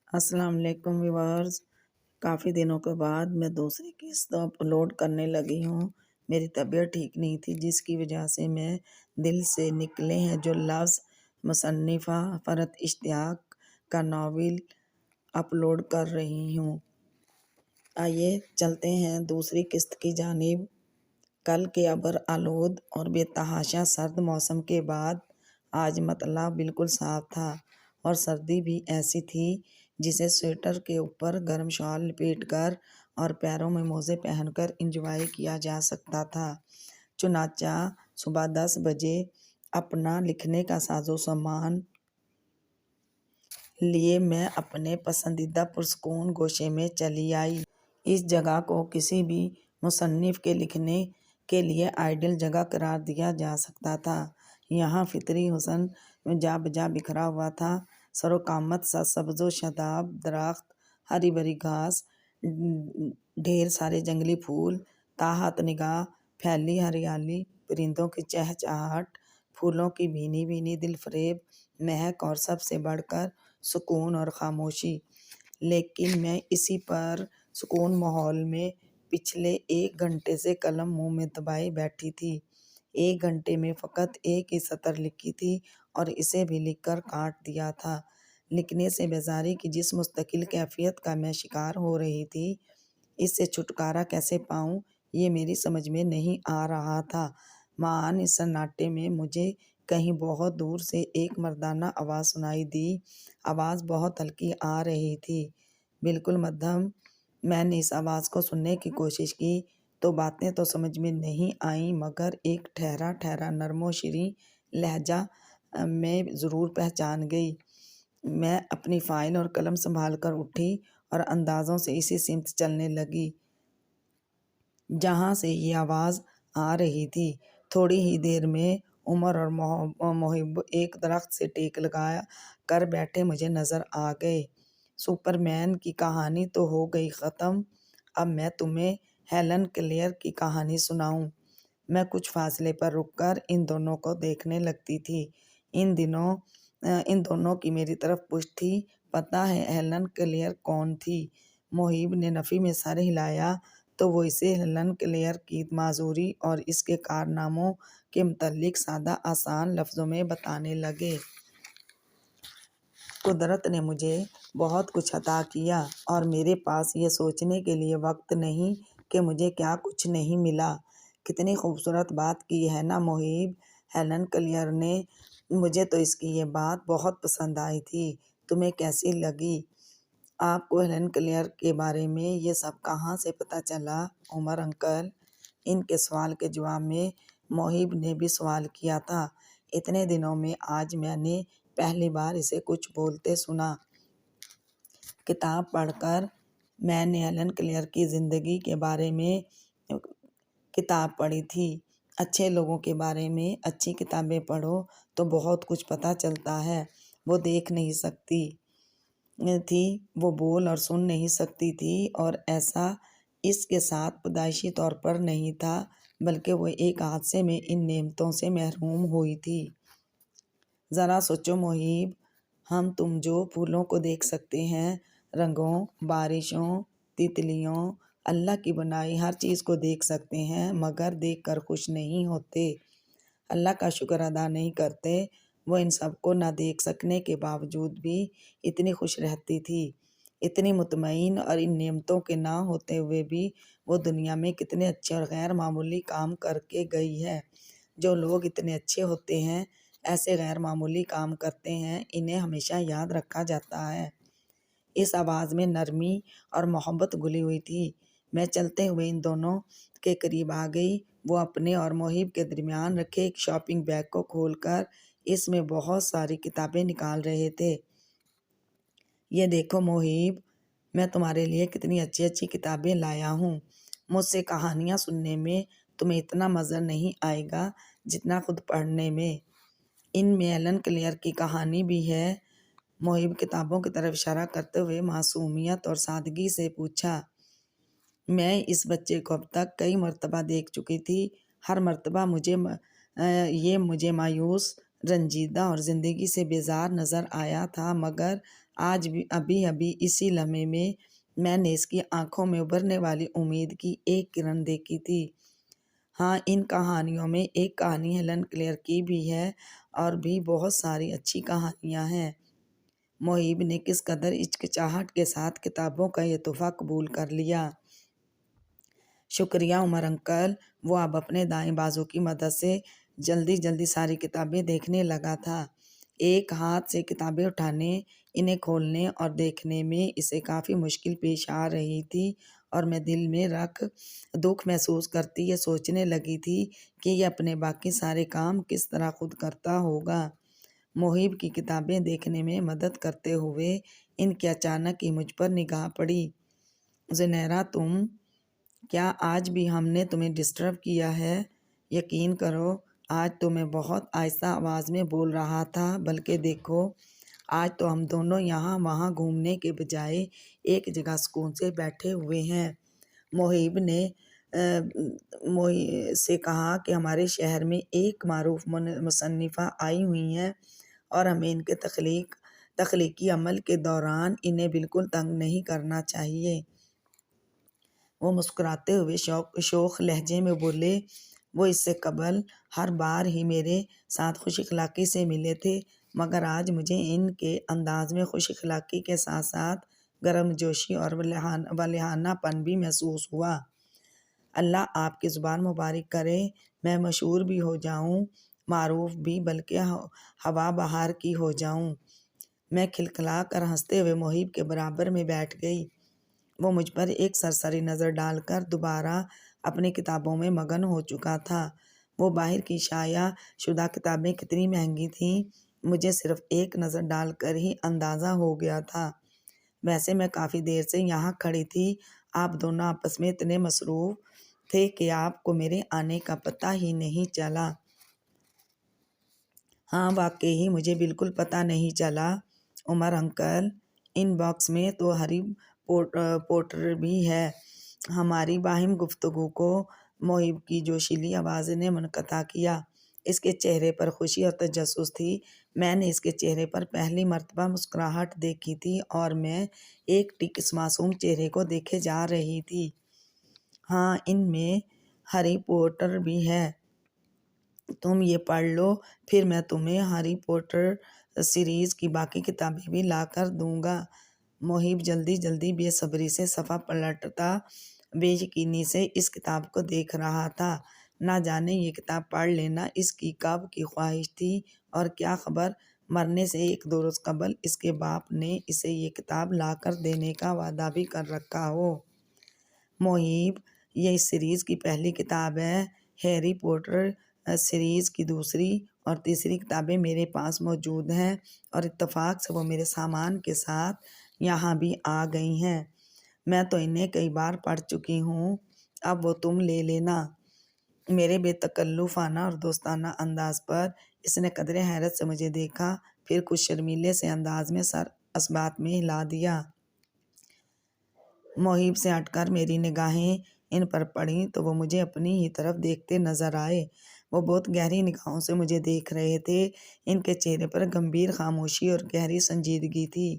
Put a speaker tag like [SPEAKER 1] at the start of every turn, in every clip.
[SPEAKER 1] السلام علیکم ویورز، کافی دنوں کے بعد میں دوسری قسط اپلوڈ کرنے لگی ہوں۔ میری طبیعت ٹھیک نہیں تھی، جس کی وجہ سے میں دل سے نکلے ہیں جو لفظ مصنفہ فرحت اشتیاق کا ناول اپلوڈ کر رہی ہوں۔ آئیے چلتے ہیں دوسری قسط کی جانب۔ کل کے ابر آلود اور بے تحاشا سرد موسم کے بعد آج مطلع بالکل صاف تھا، اور سردی بھی ایسی تھی جسے سویٹر کے اوپر گرم شال لپیٹ کر اور پیروں میں موزے پہن کر انجوائے کیا جا سکتا تھا۔ چنانچہ صبح 10 بجے اپنا لکھنے کا ساز و سامان لیے میں اپنے پسندیدہ پرسکون گوشے میں چلی آئی۔ اس جگہ کو کسی بھی مصنف کے لکھنے کے لیے آئیڈیل جگہ قرار دیا جا سکتا تھا۔ یہاں فطری حسن جا بجا بکھرا ہوا تھا۔ سر و قامت سبز و شاداب درخت، ہری بھری گھاس، ڈھیر سارے جنگلی پھول، تاحت نگاہ پھیلی ہریالی، پرندوں کی چہچہاہٹ، پھولوں کی بھینی بھینی دل فریب مہک، اور سب سے بڑھ کر سکون اور خاموشی۔ لیکن میں اسی پر سکون ماحول میں پچھلے 1 گھنٹے سے قلم منہ میں دبائے بیٹھی تھی۔ 1 گھنٹے میں فقط ایک ہی سطر لکھی تھی اور اسے بھی لکھ کر کاٹ دیا تھا۔ لکھنے سے بیزاری کی جس مستقل کیفیت کا میں شکار ہو رہی تھی، اس سے چھٹکارا کیسے پاؤں یہ میری سمجھ میں نہیں آ رہا تھا۔ معاً اس سناٹے میں مجھے کہیں بہت دور سے ایک مردانہ آواز سنائی دی۔ آواز بہت ہلکی آ رہی تھی، بالکل مدھم۔ میں نے اس آواز کو سننے کی کوشش کی تو باتیں تو سمجھ میں نہیں آئیں، مگر ایک ٹھہرا ٹھہرا نرم و شریں لہجہ میں ضرور پہچان گئی۔ میں اپنی فائل اور قلم سنبھال کر اٹھی اور اندازوں سے اسی سمت چلنے لگی جہاں سے یہ آواز آ رہی تھی۔ تھوڑی ہی دیر میں عمر اور محب ایک درخت سے ٹیک لگا کر بیٹھے مجھے نظر آ گئے۔ سپر مین کی کہانی تو ہو گئی ختم، اب میں تمہیں ہیلن کلیئر کی کہانی سناؤں۔ میں کچھ فاصلے پر رک کر ان دونوں کو دیکھنے لگتی تھی۔ ان دونوں کی میری طرف پشت تھی۔ پتہ ہے ہیلن کلیئر کون تھی؟ محب نے نفی میں سر ہلایا تو وہ اسے ہیلن کلیئر کی معذوری اور اس کے کارناموں کے متعلق سادہ آسان لفظوں میں بتانے لگے۔ قدرت نے مجھے بہت کچھ عطا کیا اور میرے پاس یہ سوچنے کے لیے وقت نہیں کہ مجھے کیا کچھ نہیں ملا۔ کتنی خوبصورت بات کی ہے نا محب، ہیلن کلیئر نے۔ مجھے تو اس کی یہ بات بہت پسند آئی تھی، تمہیں کیسی لگی؟ آپ کو ہیلن کلیئر کے بارے میں یہ سب کہاں سے پتہ چلا عمر انکل؟ ان کے سوال کے جواب میں محب نے بھی سوال کیا تھا۔ اتنے دنوں میں آج میں نے پہلی بار اسے کچھ بولتے سنا۔ کتاب پڑھ کر میں نے ہیلن کلیئر کی زندگی کے بارے میں کتاب پڑھی تھی۔ اچھے لوگوں کے بارے میں اچھی کتابیں پڑھو تو بہت کچھ پتہ چلتا ہے۔ وہ دیکھ نہیں سکتی تھی، وہ بول اور سن نہیں سکتی تھی، اور ایسا اس کے ساتھ پیدائشی طور پر نہیں تھا، بلکہ وہ ایک حادثے میں ان نعمتوں سے محروم ہوئی تھی۔ ذرا سوچو محب، ہم تم جو پھولوں کو دیکھ سکتے ہیں، رنگوں، بارشوں، تتلیوں، اللہ کی بنائی ہر چیز کو دیکھ سکتے ہیں، مگر دیکھ کر خوش نہیں ہوتے، اللہ کا شکر ادا نہیں کرتے۔ وہ ان سب کو نہ دیکھ سکنے کے باوجود بھی اتنی خوش رہتی تھی، اتنی مطمئن، اور ان نعمتوں کے نہ ہوتے ہوئے بھی وہ دنیا میں کتنے اچھے اور غیر معمولی کام کر کے گئی ہے۔ جو لوگ اتنے اچھے ہوتے ہیں، ایسے غیر معمولی کام کرتے ہیں، انہیں ہمیشہ یاد رکھا جاتا ہے۔ اس آواز میں نرمی اور محبت گھلی ہوئی تھی۔ میں چلتے ہوئے ان دونوں کے قریب آ گئی۔ وہ اپنے اور محب کے درمیان رکھے ایک شاپنگ بیگ کو کھول کر اس میں بہت ساری کتابیں نکال رہے تھے۔ یہ دیکھو محب، میں تمہارے لیے کتنی اچھی اچھی کتابیں لایا ہوں۔ مجھ سے کہانیاں سننے میں تمہیں اتنا مزہ نہیں آئے گا جتنا خود پڑھنے میں۔ ان میں ہیلن کلیئر کی کہانی بھی ہے۔ محب کتابوں کی طرف اشارہ کرتے ہوئے معصومیت اور سادگی سے پوچھا۔ میں اس بچے کو اب تک کئی مرتبہ دیکھ چکی تھی، ہر مرتبہ مجھے مایوس، رنجیدہ اور زندگی سے بیزار نظر آیا تھا، مگر آج بھی ابھی ابھی اسی لمحے میں نے اس کی آنکھوں میں ابھرنے والی امید کی ایک کرن دیکھی تھی۔ ہاں، ان کہانیوں میں ایک کہانی ہیلن کلیئر کی بھی ہے اور بھی بہت ساری اچھی کہانیاں ہیں۔ محیب نے کس قدر ہچکچاہٹ کے ساتھ کتابوں کا یہ تحفہ قبول کر لیا۔ شکریہ عمر انکل۔ وہ اب اپنے دائیں بازو کی مدد سے جلدی ساری کتابیں دیکھنے لگا تھا۔ ایک ہاتھ سے کتابیں اٹھانے، انہیں کھولنے اور دیکھنے میں اسے کافی مشکل پیش آ رہی تھی اور میں دل میں رکھ دکھ محسوس کرتی یہ سوچنے لگی تھی کہ یہ اپنے باقی سارے کام کس طرح خود کرتا ہوگا۔ محیب کی کتابیں دیکھنے میں مدد کرتے ہوئے ان کی اچانک ہی مجھ پر نگاہ پڑی۔ زنیرہ، تم کیا آج بھی ہم نے تمہیں ڈسٹرب کیا ہے؟ یقین کرو آج تو میں بہت آہستہ آواز میں بول رہا تھا، بلکہ دیکھو آج تو ہم دونوں یہاں وہاں گھومنے کے بجائے ایک جگہ سکون سے بیٹھے ہوئے ہیں۔ محیب نے سے کہا کہ ہمارے شہر میں ایک معروف مصنفہ آئی ہوئی ہیں اور ہمیں ان کے تخلیقی عمل کے دوران انہیں بالکل تنگ نہیں کرنا چاہیے۔ وہ مسکراتے ہوئے شوخ لہجے میں بولے، وہ اس سے قبل ہر بار ہی میرے ساتھ خوش اخلاقی سے ملے تھے، مگر آج مجھے ان کے انداز میں خوش اخلاقی کے ساتھ ساتھ گرم جوشی اور ولیحانہ پن بھی محسوس ہوا۔ اللہ آپ کی زبان مبارک کرے، میں مشہور بھی ہو جاؤں، معروف بھی، بلکہ ہوا بہار کی ہو جاؤں۔ میں کھلکھلا کر ہنستے ہوئے محیب کے برابر میں بیٹھ گئی۔ وہ مجھ پر ایک سرسری نظر ڈال کر دوبارہ اپنی کتابوں میں مگن ہو چکا تھا۔ وہ باہر کی شائع شدہ کتابیں کتنی مہنگی تھیں، مجھے صرف ایک نظر ڈال کر ہی اندازہ ہو گیا تھا۔ ویسے میں کافی دیر سے یہاں کھڑی تھی، آپ دونوں آپس میں اتنے مصروف تھے کہ آپ کو میرے آنے کا پتہ ہی نہیں چلا۔ ہاں واقعی مجھے بالکل پتہ نہیں چلا عمر انکل۔ ان باکس میں تو ہری پوٹر بھی ہے۔ ہماری باہم گفتگو کو محیب کی جوشیلی آواز نے منقطع کیا۔ اس کے چہرے پر خوشی اور تجسس تھی۔ میں نے اس کے چہرے پر پہلی مرتبہ مسکراہٹ دیکھی تھی اور میں ایک ٹک اس معصوم چہرے کو دیکھے جا رہی تھی۔ ہاں، ان میں ہری پوٹر بھی ہے، تم یہ پڑھ لو، پھر میں تمہیں ہری پوٹر سیریز کی باقی کتابیں بھی لا کر دوں گا۔ محیب جلدی بے صبری سے صفحہ پلٹتا بے یقینی سے اس کتاب کو دیکھ رہا تھا۔ نہ جانے یہ کتاب پڑھ لینا اس کی کب کی خواہش تھی اور کیا خبر مرنے سے ایک دو روز قبل اس کے باپ نے اسے یہ کتاب لا کر دینے کا وعدہ بھی کر رکھا ہو۔ محیب، یہ اس سیریز کی پہلی کتاب ہے۔ ہیری پوٹر سیریز کی دوسری اور تیسری کتابیں میرے پاس موجود ہیں اور اتفاق سے وہ میرے سامان کے ساتھ یہاں بھی آ گئی ہیں۔ میں تو انہیں کئی بار پڑھ چکی ہوں، اب وہ تم لے لینا۔ میرے بے تکلفانہ اور دوستانہ انداز پر اس نے قدرے حیرت سے مجھے دیکھا، پھر کچھ شرمیلے سے انداز میں سر اسبات میں ہلا دیا۔ محیب سے ہٹ کر میری نگاہیں ان پر پڑیں تو وہ مجھے اپنی ہی طرف دیکھتے نظر آئے۔ وہ بہت گہری نگاہوں سے مجھے دیکھ رہے تھے، ان کے چہرے پر گمبھیر خاموشی اور گہری سنجیدگی تھی۔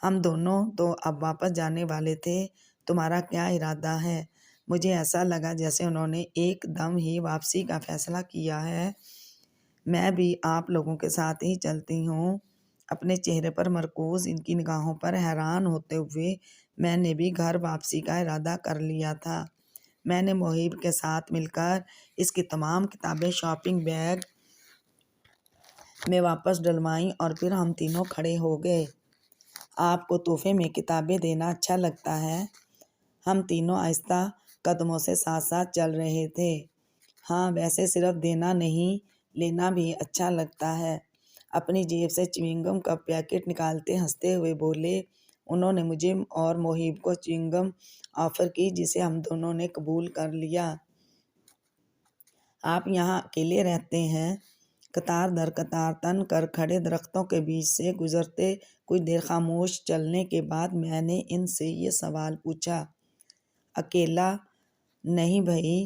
[SPEAKER 1] ہم دونوں تو اب واپس جانے والے تھے، تمہارا کیا ارادہ ہے؟ مجھے ایسا لگا جیسے انہوں نے ایک دم ہی واپسی کا فیصلہ کیا ہے۔ میں بھی آپ لوگوں کے ساتھ ہی چلتی ہوں۔ اپنے چہرے پر مرکوز ان کی نگاہوں پر حیران ہوتے ہوئے میں نے بھی گھر واپسی کا ارادہ کر لیا تھا۔ میں نے محیب کے ساتھ مل کر اس کی تمام کتابیں شاپنگ بیگ میں واپس ڈلوائیں اور پھر ہم تینوں کھڑے ہو گئے۔ آپ کو تحفے میں کتابیں دینا اچھا لگتا ہے؟ ہم تینوں آہستہ قدموں سے ساتھ ساتھ چل رہے تھے۔ ہاں، ویسے صرف دینا نہیں، لینا بھی اچھا لگتا ہے۔ اپنی جیب سے چیونگ گم کا پیکٹ نکالتے ہنستے ہوئے بولے۔ انہوں نے مجھے اور محیب کو چیونگ گم آفر کی جسے ہم دونوں نے قبول کر لیا۔ آپ یہاں اکیلے رہتے ہیں؟ قطار در قطار تن کر کھڑے درختوں کے بیچ سے گزرتے کچھ دیر خاموش چلنے کے بعد میں نے ان سے یہ سوال پوچھا۔ اکیلا نہیں بھائی،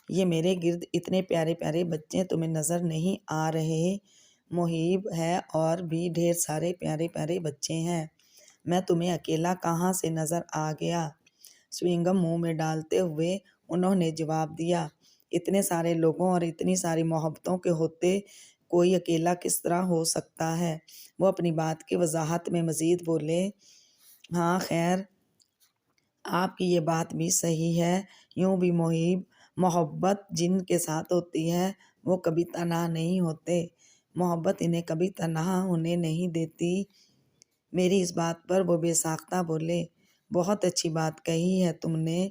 [SPEAKER 1] یہ میرے گرد اتنے پیارے پیارے بچے تمہیں نظر نہیں آ رہے؟ محیب ہے اور بھی ڈھیر سارے پیارے پیارے بچے ہیں۔ میں تمہیں اکیلا کہاں سے نظر آ گیا؟ سوئنگم منہ میں ڈالتے ہوئے انہوں نے جواب دیا، اتنے سارے لوگوں اور اتنی ساری محبتوں کے ہوتے کوئی اکیلا کس طرح ہو سکتا ہے؟ وہ اپنی بات کی وضاحت میں مزید بولے، ہاں خیر، آپ کی یہ بات بھی صحیح ہے۔ یوں بھی محبت جن کے ساتھ ہوتی ہے وہ کبھی تنہا نہیں ہوتے، محبت انہیں کبھی تنہا ہونے نہیں دیتی۔ میری اس بات پر وہ بے ساختہ بولے، بہت اچھی بات کہی ہے تم نے،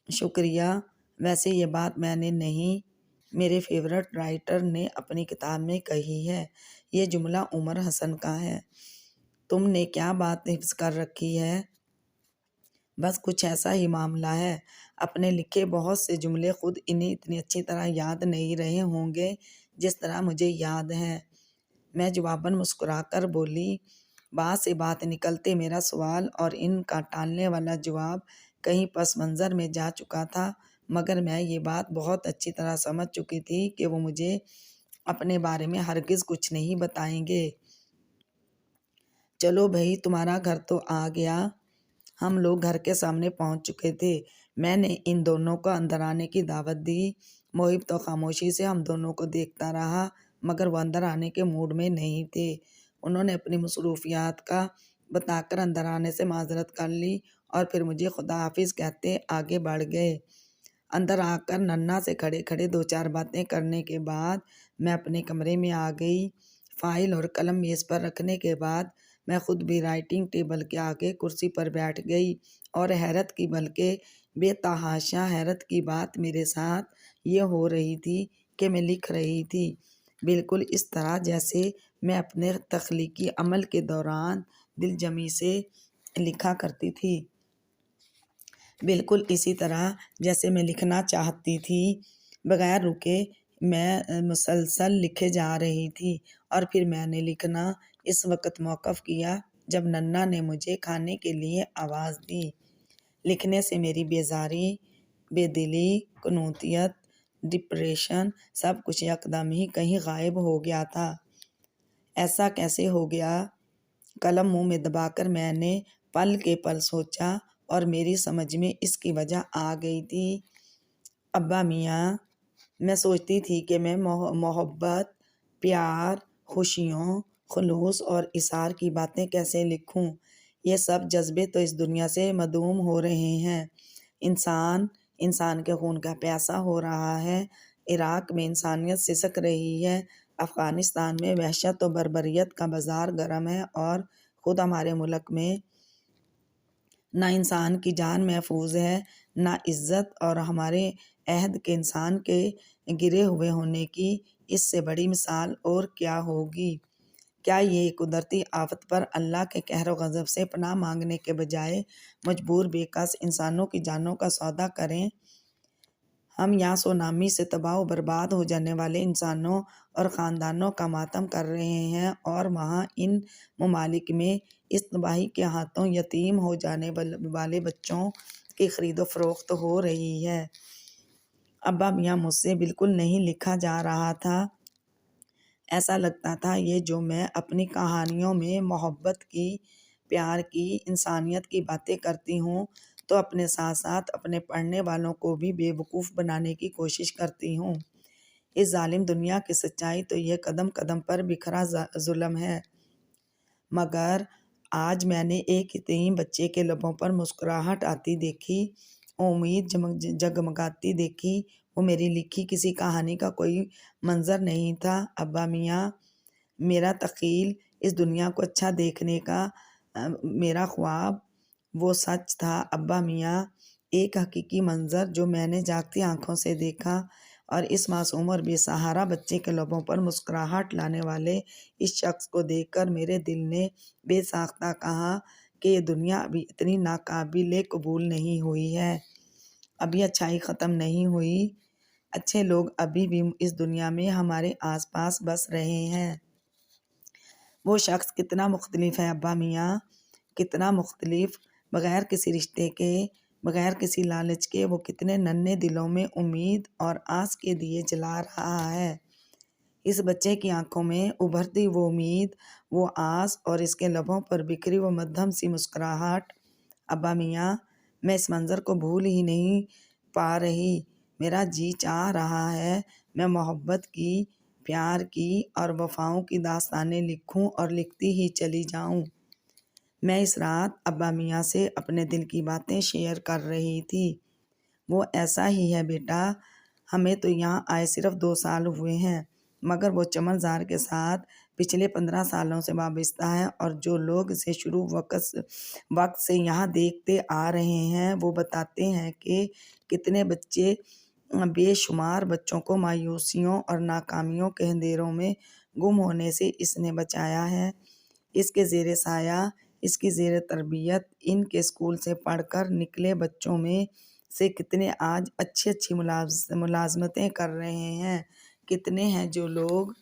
[SPEAKER 1] شکریہ۔ ویسے یہ بات میں نے نہیں، میرے فیورٹ رائٹر نے اپنی کتاب میں کہی ہے۔ یہ جملہ عمر حسن کا ہے۔ تم نے کیا بات حفظ کر رکھی ہے؟ بس کچھ ایسا ہی معاملہ ہے، اپنے لکھے بہت سے جملے خود انہیں اتنی اچھی طرح یاد نہیں رہے ہوں گے جس طرح مجھے یاد ہے۔ میں جواباً مسکرا کر بولی، بات سے بات نکلتے میرا سوال اور ان کا ٹالنے والا جواب کہیں پس منظر میں جا چکا تھا، مگر میں یہ بات بہت اچھی طرح سمجھ چکی تھی کہ وہ مجھے اپنے بارے میں ہرگز کچھ نہیں بتائیں گے۔ چلو بھئی، تمہارا گھر تو آ گیا۔ ہم لوگ گھر کے سامنے پہنچ چکے تھے۔ میں نے ان دونوں کو اندر آنے کی دعوت دی۔ محب تو خاموشی سے ہم دونوں کو دیکھتا رہا، مگر وہ اندر آنے کے موڈ میں نہیں تھے۔ انہوں نے اپنی مصروفیات کا بتا کر اندر آنے سے معذرت کر لی اور پھر مجھے خدا حافظ کہتے آگے بڑھ گئے۔ اندر آ کر ننھا سے کھڑے کھڑے دو چار باتیں کرنے کے بعد میں اپنے کمرے میں آ گئی۔ فائل اور قلم میز پر رکھنے کے بعد میں خود بھی رائٹنگ ٹیبل کے آگے کرسی پر بیٹھ گئی اور حیرت کی بلکہ بے تحاشا حیرت کی بات میرے ساتھ یہ ہو رہی تھی کہ میں لکھ رہی تھی بالکل اس طرح جیسے میں اپنے تخلیقی عمل کے دوران دل جمی سے لکھا کرتی تھی، بالکل اسی طرح جیسے میں لکھنا چاہتی تھی۔ بغیر رکے میں مسلسل لکھے جا رہی تھی اور پھر میں نے لکھنا اس وقت موقف کیا جب ننھا نے مجھے کھانے کے لیے آواز دی۔ لکھنے سے میری بیزاری، بے دلی، قنوطیت، ڈپریشن سب کچھ یکدم ہی کہیں غائب ہو گیا تھا۔ ایسا کیسے ہو گیا؟ قلم منہ میں دبا کر میں نے پل کے پل سوچا اور میری سمجھ میں اس کی وجہ آ گئی تھی۔ ابا میاں، میں سوچتی تھی کہ میں محبت، پیار، خوشیوں، خلوص اور اثار کی باتیں کیسے لکھوں؟ یہ سب جذبے تو اس دنیا سے معدوم ہو رہے ہیں۔ انسان کے خون کا پیاسہ ہو رہا ہے۔ عراق میں انسانیت سسک رہی ہے۔ افغانستان میں وحشت و بربریت کا بازار گرم ہے اور خود ہمارے ملک میں نہ انسان کی جان محفوظ ہے، نہ عزت، اور ہمارے عہد کے انسان کے گرے ہوئے ہونے کی اس سے بڑی مثال اور کیا ہوگی؟ کیا یہ قدرتی آفت پر اللہ کے قہر و غضب سے پناہ مانگنے کے بجائے مجبور بے کس انسانوں کی جانوں کا سودا کریں؟ ہم یہاں سونامی سے تباہ و برباد ہو جانے والے انسانوں اور خاندانوں کا ماتم کر رہے ہیں اور وہاں ان ممالک میں اس تباہی کے ہاتھوں یتیم ہو جانے والے بچوں کی خرید و فروخت ہو رہی ہے۔ ابا میاں، مجھ سے بالکل نہیں لکھا جا رہا تھا۔ ایسا لگتا تھا یہ جو میں اپنی کہانیوں میں محبت کی، پیار کی، انسانیت کی باتیں کرتی ہوں تو اپنے ساتھ ساتھ اپنے پڑھنے والوں کو بھی بے وقوف بنانے کی کوشش کرتی ہوں۔ اس ظالم دنیا کی سچائی تو یہ قدم قدم پر بکھرا ظلم ہے، مگر آج میں نے ایک یتیم بچے کے لبوں پر مسکراہٹ آتی دیکھی، امید جگمگاتی دیکھی۔ وہ میری لکھی کسی کہانی کا کوئی منظر نہیں تھا ابا میاں۔ میرا تخیل اس دنیا کو اچھا دیکھنے کا میرا خواب وہ سچ تھا ابا میاں، ایک حقیقی منظر جو میں نے جاگتی آنکھوں سے دیکھا، اور اس معصوم اور بے سہارا بچے کے لبوں پر مسکراہٹ لانے والے اس شخص کو دیکھ کر میرے دل نے بے ساختہ کہا کہ یہ دنیا ابھی اتنی ناقابل قبول نہیں ہوئی ہے، ابھی اچھائی ختم نہیں ہوئی، اچھے لوگ ابھی بھی اس دنیا میں ہمارے آس پاس بس رہے ہیں۔ وہ شخص کتنا مختلف ہے ابا میاں، کتنا مختلف، بغیر کسی رشتے کے، بغیر کسی لالچ کے وہ کتنے ننھے دلوں میں امید اور آس کے دیے جلا رہا ہے۔ اس بچے کی آنکھوں میں ابھرتی وہ امید، وہ آس، اور اس کے لبوں پر بکھری وہ مدھم سی مسکراہٹ۔ ابا میاں، میں اس منظر کو بھول ہی نہیں پا رہی۔ میرا جی چاہ رہا ہے میں محبت کی، پیار کی اور وفاؤں کی داستانیں لکھوں اور لکھتی ہی چلی جاؤں۔ میں اس رات ابا میاں سے اپنے دل کی باتیں شیئر کر رہی تھی۔ وہ ایسا ہی ہے بیٹا، ہمیں تو یہاں آئے صرف 2 سال ہوئے ہیں، مگر وہ چمن زار کے ساتھ پچھلے 15 سالوں سے وابستہ ہے، اور جو لوگ اسے شروع وقت سے یہاں دیکھتے آ رہے ہیں وہ بتاتے ہیں کہ کتنے بے شمار بچوں کو مایوسیوں اور ناکامیوں کے اندھیروں میں گم ہونے سے اس نے بچایا ہے۔ اس کے زیر سایہ، اس کی زیر تربیت ان کے اسکول سے پڑھ کر نکلے بچوں میں سے کتنے آج اچھی ملازمتیں کر رہے ہیں، کتنے ہیں جو لوگ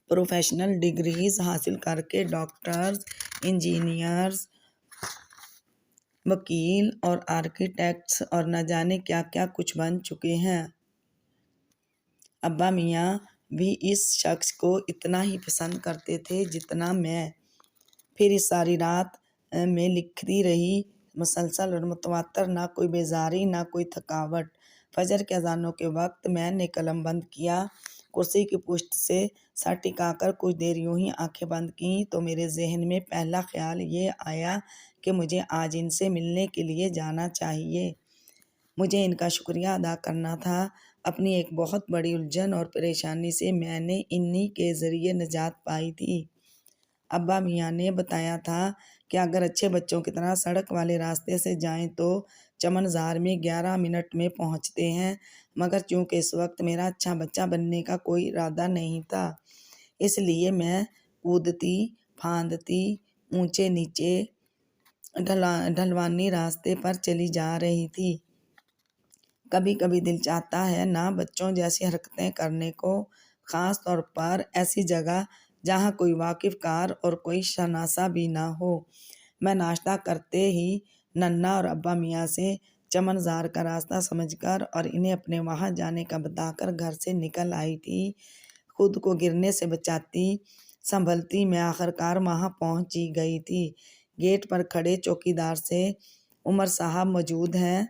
[SPEAKER 1] پروفیشنل ڈگریز حاصل کر کے ڈاکٹرز، انجینئرز، وکیل اور آرکیٹیکٹس اور نہ جانے کیا کیا کچھ بن چکے ہیں۔ ابا میاں بھی اس شخص کو اتنا ہی پسند کرتے تھے جتنا میں۔ پھر اس ساری رات میں لکھتی رہی، مسلسل اور متواتر، نہ کوئی بیزاری نہ کوئی تھکاوٹ۔ فجر کے اذانوں کے وقت میں نے قلم بند کیا، کرسی کی پشت سے سر ٹکا کر کچھ دیر یوں ہی آنکھیں بند کیں تو میرے ذہن میں پہلا خیال یہ آیا کہ مجھے آج ان سے ملنے کے لیے جانا چاہیے۔ مجھے ان کا شکریہ ادا کرنا تھا۔ اپنی ایک بہت بڑی الجھن اور پریشانی سے میں نے انہی کے ذریعے نجات پائی تھی۔ ابا میاں نے بتایا تھا کہ اگر اچھے بچوں کی طرح سڑک والے راستے سے جائیں تو چمن زار میں 11 منٹ میں پہنچتے ہیں، مگر چونکہ اس وقت میرا اچھا بچہ بننے کا کوئی ارادہ نہیں تھا، اس لیے میں کودتی پھاندتی اونچے نیچے ڈھلوانی راستے پر چلی جا رہی تھی۔ کبھی کبھی دل چاہتا ہے نہ بچوں جیسی حرکتیں کرنے کو، خاص طور پر ایسی جگہ جہاں کوئی واقف کار اور کوئی شناسا بھی نہ ہو۔ میں ناشتہ کرتے ہی ننا اور ابا میاں سے چمن زار کا راستہ سمجھ کر اور انہیں اپنے وہاں جانے کا بتا کر گھر سے نکل آئی تھی۔ خود کو گرنے سے بچاتی سنبھلتی میں آخرکار وہاں پہنچ ہی گئی تھی۔ گیٹ پر کھڑے چوکیدار سے، عمر صاحب موجود ہیں؟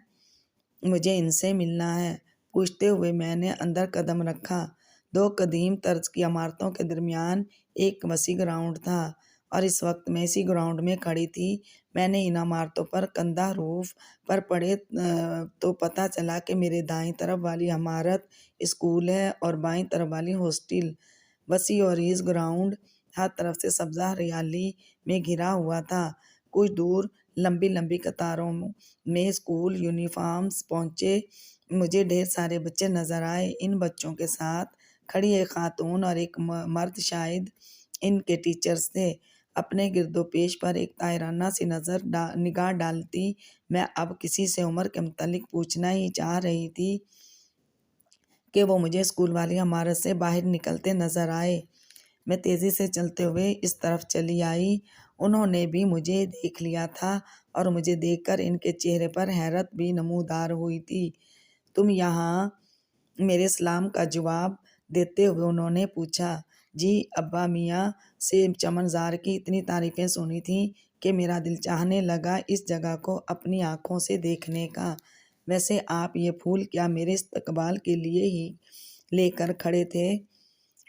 [SPEAKER 1] مجھے ان سے ملنا ہے، پوچھتے ہوئے میں نے اندر قدم رکھا۔ 2 قدیم طرز کی عمارتوں کے درمیان ایک وسیع گراؤنڈ تھا، اور اس وقت میں اسی گراؤنڈ میں کھڑی تھی۔ میں نے ان عمارتوں پر کندہ روف پر پڑھے تو پتہ چلا کہ میرے دائیں طرف والی عمارت اسکول ہے اور بائیں طرف والی ہاسٹل۔ وسیع اور عریض گراؤنڈ ہر طرف سے سبزہ ہریالی میں گھرا ہوا تھا۔ کچھ دور لمبی لمبی قطاروں میں اسکول یونیفارمز پہنچے۔ مجھے ڈھیر سارے بچے نظر آئے۔ ان بچوں کے ساتھ کھڑی ایک خاتون اور ایک مرد شاید ان کے ٹیچرز تھے۔ اپنے گرد و پیش پر ایک طاہرانہ سی نگاہ ڈالتی میں اب کسی سے عمر کے متعلق پوچھنا ہی چاہ رہی تھی کہ وہ مجھے اسکول والی عمارت سے باہر نکلتے نظر آئے۔ میں تیزی سے چلتے ہوئے اس طرف چلی آئی۔ انہوں نے بھی مجھے دیکھ لیا تھا اور مجھے دیکھ کر ان کے چہرے پر حیرت بھی نمودار ہوئی تھی۔ تم یہاں؟ میرے سلام کا جواب دیتے ہوئے انہوں نے پوچھا۔ جی، ابا میاں سے چمن زار کی اتنی تعریفیں سنی تھیں کہ میرا دل چاہنے لگا اس جگہ کو اپنی آنکھوں سے دیکھنے کا۔ ویسے آپ یہ پھول کیا میرے استقبال کے لیے ہی لے کر کھڑے تھے؟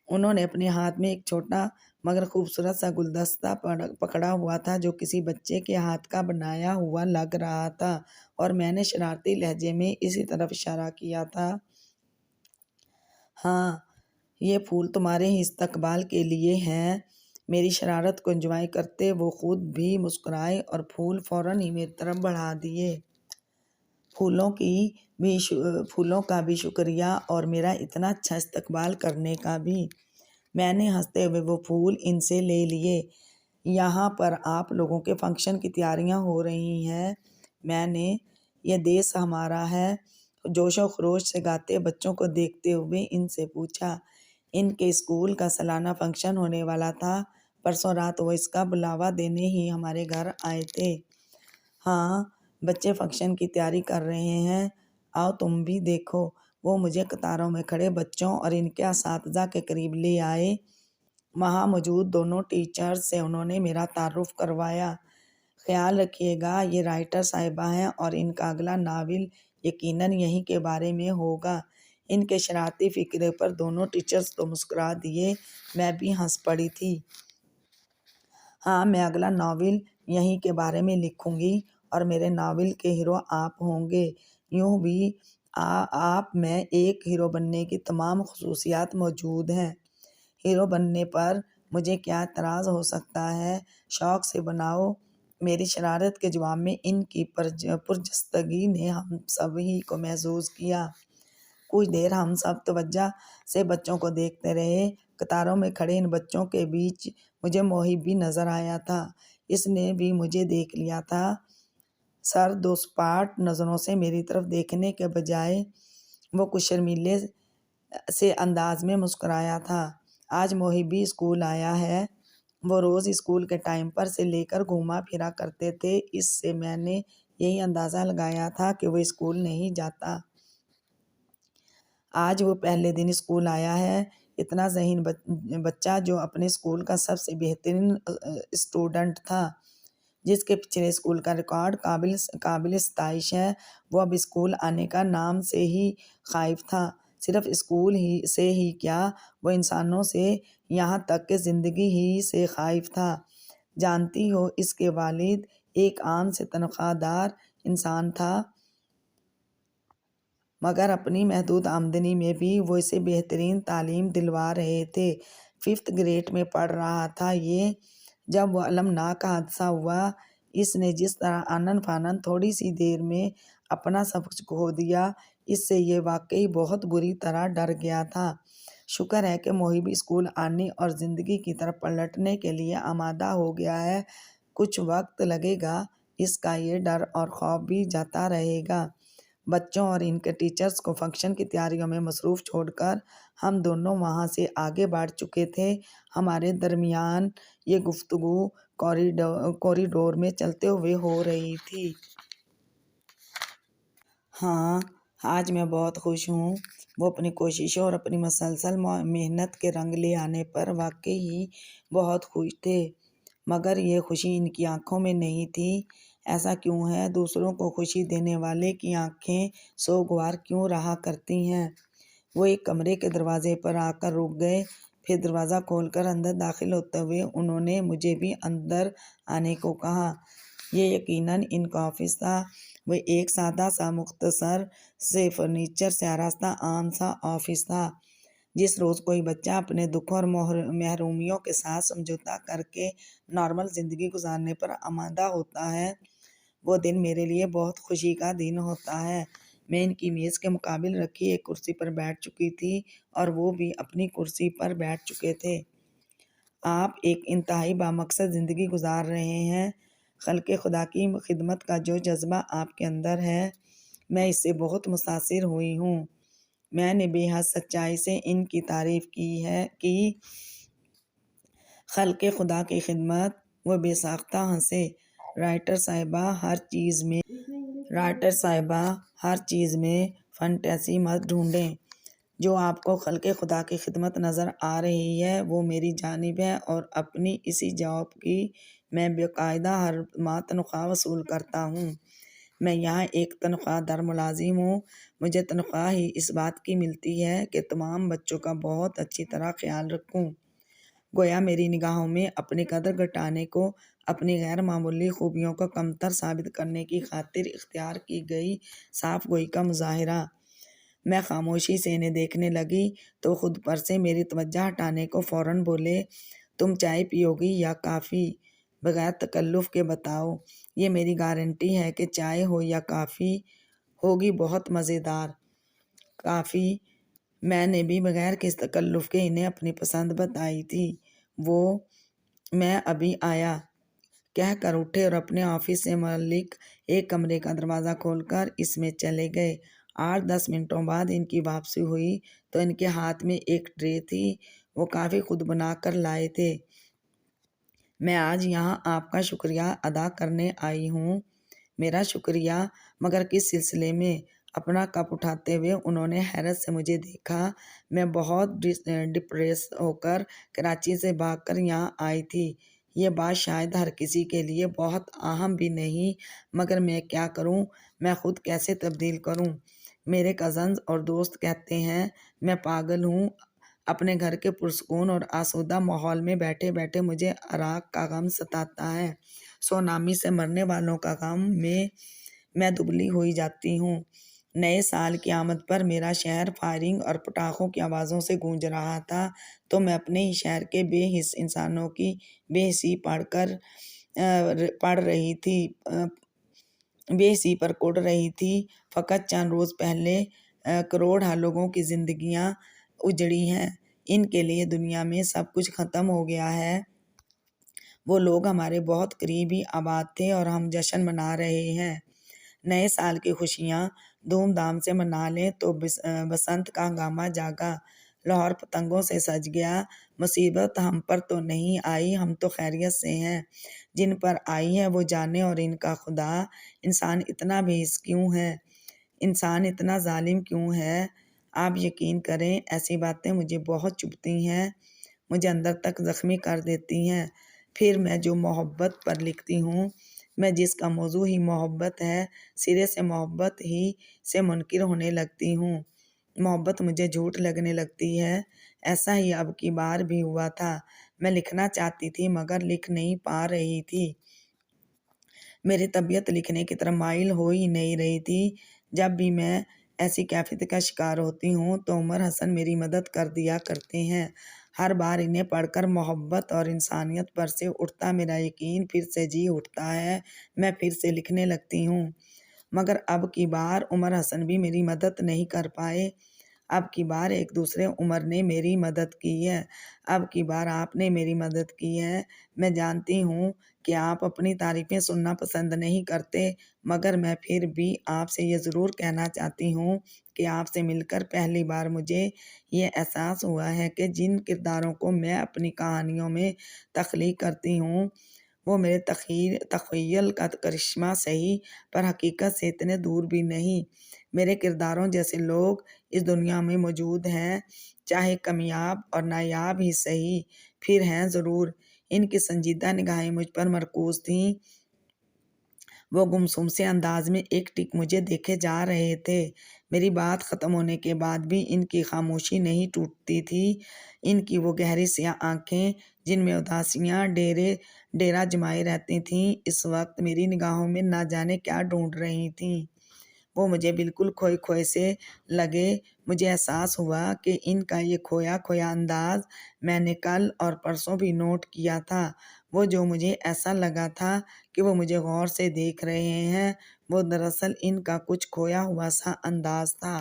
[SPEAKER 1] انہوں نے اپنے ہاتھ میں ایک چھوٹا مگر خوبصورت سا گلدستہ پکڑا ہوا تھا جو کسی بچے کے ہاتھ کا بنایا ہوا لگ رہا تھا، اور میں نے شرارتی لہجے میں اسی طرف اشارہ کیا تھا۔ ہاں، یہ پھول تمہارے ہی استقبال کے لیے ہیں۔ میری شرارت کو انجوائے کرتے وہ خود بھی مسکرائے اور پھول فوراً ہی میری طرف بڑھا دیے۔ پھولوں کا بھی شکریہ، اور میرا اتنا اچھا استقبال کرنے کا بھی۔ میں نے ہنستے ہوئے وہ پھول ان سے لے لیے۔ یہاں پر آپ لوگوں کے فنکشن کی تیاریاں ہو رہی ہیں؟ میں نے یہ دیس ہمارا ہے جوش و خروش سے گاتے بچوں کو دیکھتے ہوئے ان سے پوچھا۔ ان کے اسکول کا سالانہ فنکشن ہونے والا تھا، پرسوں رات وہ اس کا بلاوا دینے ہی ہمارے گھر آئے تھے۔ ہاں، بچے فنکشن کی تیاری کر رہے ہیں، آؤ تم بھی دیکھو۔ وہ مجھے قطاروں میں کھڑے بچوں اور ان کے اساتذہ کے قریب لے آئے۔ وہاں موجود دونوں ٹیچرز سے انہوں نے میرا تعارف کروایا۔ خیال رکھیے گا، یہ رائٹر صاحبہ ہیں اور ان کا اگلا ناول یقیناً یہیں کے بارے میں ہوگا۔ ان کے شرارتی فکرے پر دونوں ٹیچرز تو مسکرا دیے، میں بھی ہنس پڑی تھی۔ ہاں، میں اگلا ناول یہیں کے بارے میں لکھوں گی اور میرے ناول کے ہیرو آپ ہوں گے۔ یوں بھی آپ میں ایک ہیرو بننے کی تمام خصوصیات موجود ہیں۔ ہیرو بننے پر مجھے کیا اعتراض ہو سکتا ہے؟ شوق سے بناؤ۔ میری شرارت کے جواب میں ان کی پرجستگی نے ہم سبھی کو محظوظ کیا۔ کچھ دیر ہم سب توجہ سے بچوں کو دیکھتے رہے۔ قطاروں میں کھڑے ان بچوں کے بیچ مجھے محب بھی نظر آیا تھا۔ اس نے بھی مجھے دیکھ لیا تھا۔ سر دو سپاٹ نظروں سے میری طرف دیکھنے کے بجائے وہ کچھ شرمیلے سے انداز میں مسکرایا تھا۔ آج محب بھی اسکول آیا ہے۔ وہ روز اسکول کے ٹائم پر سے لے کر گھوما پھرا کرتے تھے۔ اس سے میں نے یہی اندازہ لگایا تھا کہ وہ اسکول نہیں جاتا۔ آج وہ پہلے دن اسکول آیا ہے۔ اتنا ذہین بچہ جو اپنے اسکول کا سب سے بہترین اسٹوڈنٹ تھا، جس کے پچھلے اسکول کا ریکارڈ قابل ستائش ہے، وہ اب اسکول آنے کا نام سے ہی خائف تھا۔ صرف اسکول ہی سے ہی کیا، وہ انسانوں سے، یہاں تک کہ زندگی ہی سے خائف تھا۔ جانتی ہو، اس کے والد ایک عام سے تنخواہ دار انسان تھا، مگر اپنی محدود آمدنی میں بھی وہ اسے بہترین تعلیم دلوا رہے تھے۔ 5th گریڈ میں پڑھ رہا تھا یہ جب وہ المناک حادثہ ہوا۔ اس نے جس طرح آنن فانن تھوڑی سی دیر میں اپنا سب کچھ کھو دیا، اس سے یہ واقعی بہت بری طرح ڈر گیا تھا۔ شکر ہے کہ محب اسکول آنے اور زندگی کی طرف پلٹنے کے لیے آمادہ ہو گیا ہے۔ کچھ وقت لگے گا، اس کا یہ ڈر اور خوف بھی جاتا رہے گا۔ بچوں اور ان کے ٹیچرز کو فنکشن کی تیاریوں میں مصروف چھوڑ کر ہم دونوں وہاں سے آگے بڑھ چکے تھے۔ ہمارے درمیان یہ گفتگو کوریڈور میں چلتے ہوئے ہو رہی تھی۔ ہاں، آج میں بہت خوش ہوں۔ وہ اپنی کوششوں اور اپنی مسلسل محنت کے رنگ لے آنے پر واقعی بہت خوش تھے، مگر یہ خوشی ان کی آنکھوں میں نہیں تھی۔ ایسا کیوں ہے؟ دوسروں کو خوشی دینے والے کی آنکھیں سوگوار کیوں رہا کرتی ہیں؟ وہ ایک کمرے کے دروازے پر آ کر رک گئے، پھر دروازہ کھول کر اندر داخل ہوتے ہوئے انہوں نے مجھے بھی اندر آنے کو کہا۔ یہ یقیناً ان کا آفس تھا۔ وہ ایک سادہ سا مختصر سے فرنیچر سے آراستہ عام سا آفس تھا۔ جس روز کوئی بچہ اپنے دکھوں اور محرومیوں کے ساتھ سمجھوتا کر کے نارمل زندگی گزارنے پر آمادہ ہوتا ہے، وہ دن میرے لیے بہت خوشی کا دن ہوتا ہے۔ میں ان کی میز کے مقابل رکھی ایک کرسی پر بیٹھ چکی تھی اور وہ بھی اپنی کرسی پر بیٹھ چکے تھے۔ آپ ایک انتہائی بامقصد زندگی گزار رہے ہیں۔ خلق خدا کی خدمت کا جو جذبہ آپ کے اندر ہے، میں اس سے بہت متاثر ہوئی ہوں۔ میں نے بے حد سچائی سے ان کی تعریف کی۔ خلق خدا کی خدمت۔ وہ بے ساختہ ہنسے۔ رائٹر صاحبہ ہر چیز میں فنٹیسی مت ڈھونڈیں۔ جو آپ کو خلق خدا کی خدمت نظر آ رہی ہے، وہ میری جانب ہے اور اپنی اسی جاب کی میں باقاعدہ ہر ماہ تنخواہ وصول کرتا ہوں۔ میں یہاں ایک تنخواہ دار ملازم ہوں۔ مجھے تنخواہ ہی اس بات کی ملتی ہے کہ تمام بچوں کا بہت اچھی طرح خیال رکھوں۔ گویا میری نگاہوں میں اپنی قدر گھٹانے کو اپنی غیر معمولی خوبیوں کو کمتر ثابت کرنے کی خاطر اختیار کی گئی صاف گوئی کا مظاہرہ۔ میں خاموشی سے انہیں دیکھنے لگی تو خود پر سے میری توجہ ہٹانے کو فوراً بولے، تم چائے پیو گی یا کافی؟ بغیر تکلف کے بتاؤ۔ یہ میری گارنٹی ہے کہ چائے ہو یا کافی، ہوگی بہت مزیدار۔ کافی؟ میں نے بھی بغیر کسی تکلف کے انہیں اپنی پسند بتائی تھی۔ وہ میں ابھی آیا کہہ کر اٹھے اور اپنے آفس سے متعلق ایک کمرے کا دروازہ کھول کر اس میں چلے گئے۔ 8-10 منٹوں بعد ان کی واپسی ہوئی تو ان کے ہاتھ میں ایک ٹرے تھی۔ وہ کافی خود بنا کر لائے تھے۔ میں آج یہاں آپ کا شکریہ ادا کرنے آئی ہوں۔ میرا شکریہ؟ مگر کس سلسلے میں؟ اپنا کپ اٹھاتے ہوئے انہوں نے حیرت سے مجھے دیکھا۔ میں بہت ڈپریس ہو کر کراچی سے بھاگ کر یہاں آئی تھی۔ یہ بات شاید ہر کسی کے لیے بہت اہم بھی نہیں، مگر میں کیا کروں، میں خود کیسے تبدیل کروں؟ میرے کزنز اور دوست کہتے ہیں میں پاگل ہوں۔ اپنے گھر کے پرسکون اور آسودہ ماحول میں بیٹھے بیٹھے مجھے عراق کا غم ستاتا ہے، سونامی سے مرنے والوں کا غم میں دبلی ہوئی جاتی ہوں۔ نئے سال کی آمد پر میرا شہر فائرنگ اور پٹاخوں کی آوازوں سے گونج رہا تھا، تو میں اپنے ہی شہر کے بے حس انسانوں کی بے حسی پر کوڑ رہی تھی۔ فقط چند روز پہلے کروڑ لوگوں کی زندگیاں اجڑی ہیں۔ ان کے لیے دنیا میں سب کچھ ختم ہو گیا ہے۔ وہ لوگ ہمارے بہت قریبی آباد تھے اور ہم جشن منا رہے ہیں۔ نئے سال کی خوشیاں دھوم دھام سے منا لیں تو بسنت کا ہنگامہ جاگا، لاہور پتنگوں سے سج گیا۔ مصیبت ہم پر تو نہیں آئی، ہم تو خیریت سے ہیں۔ جن پر آئی ہے وہ جانے اور ان کا خدا۔ انسان اتنا بے حس کیوں ہے؟ انسان اتنا ظالم کیوں ہے؟ آپ یقین کریں ایسی باتیں مجھے بہت چبھتی ہیں، مجھے اندر تک زخمی کر دیتی ہیں۔ پھر میں جو محبت پر لکھتی ہوں، میں جس کا موضوع ہی محبت ہے، سرے سے محبت ہی سے منکر ہونے لگتی ہوں۔ محبت مجھے جھوٹ لگنے لگتی ہے۔ ایسا ہی اب کی بار بھی ہوا تھا۔ میں لکھنا چاہتی تھی مگر لکھ نہیں پا رہی تھی۔ میری طبیعت لکھنے کی طرف مائل ہو ہی نہیں رہی تھی۔ جب بھی میں ایسی کیفیت کا شکار ہوتی ہوں تو عمر حسن میری مدد کر دیا کرتے ہیں۔ ہر بار انہیں پڑھ کر محبت اور انسانیت پر سے اٹھتا میرا یقین پھر سے جی اٹھتا ہے، میں پھر سے لکھنے لگتی ہوں۔ مگر اب کی بار عمر حسن بھی میری مدد نہیں کر پائے۔ اب کی بار ایک دوسرے عمر نے میری مدد کی ہے۔ اب کی بار آپ نے میری مدد کی ہے۔ میں جانتی ہوں کہ آپ اپنی تعریفیں سننا پسند نہیں کرتے، مگر میں پھر بھی آپ سے یہ ضرور کہنا چاہتی ہوں کہ آپ سے مل کر پہلی بار مجھے یہ احساس ہوا ہے کہ جن کرداروں کو میں اپنی کہانیوں میں تخلیق کرتی ہوں وہ میرے تخیل کا کرشمہ سہی، پر حقیقت سے اتنے دور بھی نہیں۔ میرے کرداروں جیسے لوگ اس دنیا میں موجود ہیں، چاہے کمیاب اور نایاب ہی سہی، پھر ہیں ضرور۔ ان کی سنجیدہ نگاہیں مجھ پر مرکوز تھیں۔ وہ گمسم سے انداز میں ایک ٹک مجھے دیکھے جا رہے تھے۔ میری بات ختم ہونے کے بعد بھی ان کی خاموشی نہیں ٹوٹتی تھی۔ ان کی وہ گہری سیاہ آنکھیں جن میں اداسیاں ڈیرا جمائے رہتی تھیں، اس وقت میری نگاہوں میں نہ جانے کیا ڈھونڈ رہی تھیں۔ وہ مجھے بالکل کھوئے کھوئے سے لگے۔ مجھے احساس ہوا کہ ان کا یہ کھویا کھویا انداز میں نے کل اور پرسوں بھی نوٹ کیا تھا۔ وہ جو مجھے ایسا لگا تھا کہ وہ مجھے غور سے دیکھ رہے ہیں، وہ دراصل ان کا کچھ کھویا ہوا سا انداز تھا۔